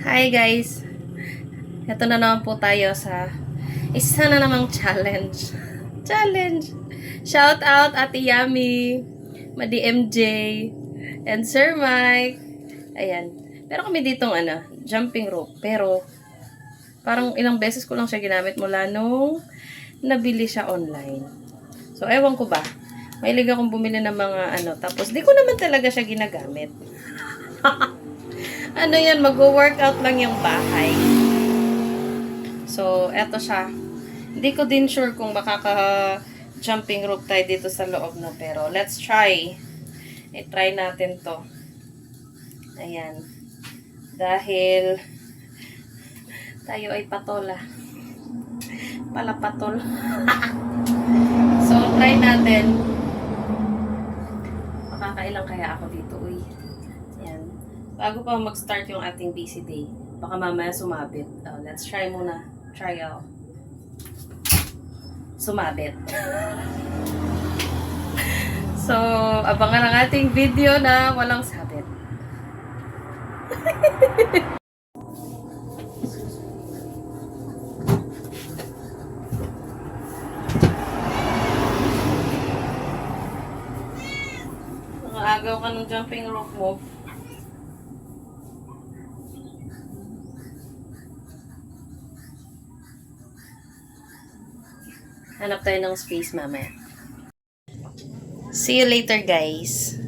Hi guys! Ito na naman po tayo sa isa na namang challenge. Challenge! Shout out Ate Yami, Madi MJ, and Sir Mike. Ayan. Pero kami ditong jumping rope. Pero parang ilang beses ko lang siya ginamit mula nung nabili siya online. So, ewan ko ba. Mahilig akong bumili ng mga tapos di ko naman talaga siya ginagamit. Yan, mag-workout lang yung bahay. So, eto siya. Hindi ko din sure kung makaka-jumping rope tayo dito sa loob na, pero let's try. I-try natin to. Ayan. Dahil tayo ay patola. Palapatol. So, try natin. Makakailang kaya ako dito, uy. Ayan. Bago pa mag-start yung ating busy day, baka mamaya sumabit. Let's try muna. Trial. Sumabit. So, abangan ang ating video na walang sabit. Agaw ka ng jumping rope mo. Hanap tayo ng space mamaya. See you later, guys.